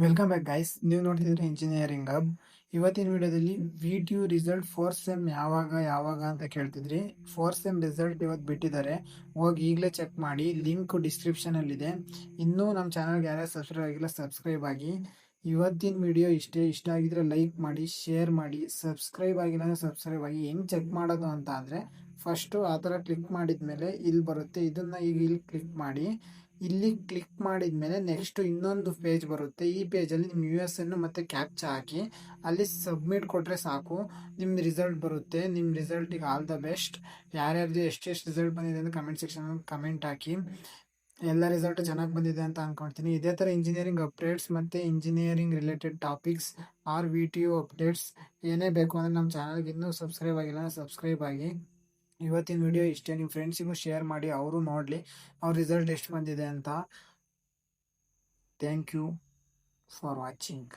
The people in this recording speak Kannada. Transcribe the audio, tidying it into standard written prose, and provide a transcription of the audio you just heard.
Welcome back guys. ನೀವು ನೋಡ್ತಿದ್ರೆ ಇಂಜಿನಿಯರಿಂಗ್ ಹಬ್. ಇವತ್ತಿನ ವಿಡಿಯೋದಲ್ಲಿ ವಿಡಿಯೋ ರಿಸಲ್ಟ್ ಫೋರ್ತ್ ಸೆಮ್ ಯಾವಾಗ ಅಂತ ಕೇಳ್ತಿದ್ರಿ. ಫೋರ್ತ್ ಸೆಮ್ ರಿಸಲ್ಟ್ ಇವತ್ತು ಬಿಟ್ಟಿದ್ದಾರೆ. ಹೋಗಿ ಈಗಲೇ ಚೆಕ್ ಮಾಡಿ. ಲಿಂಕ್ ಡಿಸ್ಕ್ರಿಪ್ಷನ್ ಅಲ್ಲಿ ಇದೆ. ಇನ್ನೂ ನಮ್ಮ ಚಾನಲ್ಗೆ ಯಾರ್ಯಾರು ಸಬ್ಸ್ಕ್ರೈಬ್ ಆಗಿಲ್ಲ ಸಬ್ಸ್ಕ್ರೈಬ್ ಆಗಿ. ಇವತ್ತಿನ ವಿಡಿಯೋ ಇಷ್ಟ ಆಗಿದ್ರೆ ಲೈಕ್ ಮಾಡಿ, ಶೇರ್ ಮಾಡಿ. ಸಬ್ಸ್ಕ್ರೈಬ್ ಆಗಿಲ್ಲ ಅಂದ್ರೆ ಸಬ್ಸ್ಕ್ರೈಬ್ ಆಗಿ. ಹೆಂಗ್ ಚೆಕ್ ಮಾಡೋದು ಅಂತ ಅಂದ್ರೆ ಫಸ್ಟು ಆ ಥರ ಕ್ಲಿಕ್ ಮಾಡಿದ್ಮೇಲೆ ಇಲ್ಲಿ ಬರುತ್ತೆ. ಇದನ್ನ ಈಗ ಇಲ್ಲಿ ಕ್ಲಿಕ್ ಮಾಡಿ. ಇಲ್ಲಿ ಕ್ಲಿಕ್ ಮಾಡಿದ್ಮೇಲೆ ನೆಕ್ಸ್ಟ್ ಇನ್ನೊಂದು ಪೇಜ್ ಬರುತ್ತೆ. ಈ ಪೇಜಲ್ಲಿ ನಿಮ್ಮ US ಮತ್ತು ಕ್ಯಾಪ್ಚಾ ಹಾಕಿ ಅಲ್ಲಿ ಸಬ್ಮಿಟ್ ಕೊಟ್ಟರೆ ಸಾಕು, ನಿಮ್ಮ ರಿಸಲ್ಟ್ ಬರುತ್ತೆ. ನಿಮ್ಮ ರಿಸಲ್ಟಿಗೆ ಆಲ್ ದ ಬೆಸ್ಟ್. ಯಾರ್ಯಾರ್ದು ಎಷ್ಟೆಷ್ಟು ರಿಸಲ್ಟ್ ಬಂದಿದೆ ಅಂತ ಕಮೆಂಟ್ ಸೆಕ್ಷನಲ್ಲಿ ಕಮೆಂಟ್ ಹಾಕಿ. ಎಲ್ಲ ರಿಸಲ್ಟ್ ಚೆನ್ನಾಗಿ ಬಂದಿದೆ ಅಂತ ಅನ್ಕೊಳ್ತೀನಿ. ಇದೇ ಥರ ಇಂಜಿನಿಯರಿಂಗ್ ಅಪ್ಡೇಟ್ಸ್ ಮತ್ತು engineering related topics or VTU updates ಏನೇ ಬೇಕು ಅಂದರೆ ನಮ್ಮ ಚಾನಲ್ಗೆ ಇನ್ನೂ ಸಬ್ಸ್ಕ್ರೈಬ್ ಆಗಿಲ್ಲ ಸಬ್ಸ್ಕ್ರೈಬ್ ಆಗಿ. ಇವತ್ತಿನ ವಿಡಿಯೋ ಇಷ್ಟೇ. ನಿಮ್ಮ ಫ್ರೆಂಡ್ಸಿಗೂ ಶೇರ್ ಮಾಡಿ, ಅವರು ನೋಡಲಿ ಅವ್ರ ರಿಸಲ್ಟ್ ಎಷ್ಟು ಬಂದಿದೆ ಅಂತ. Thank you for watching.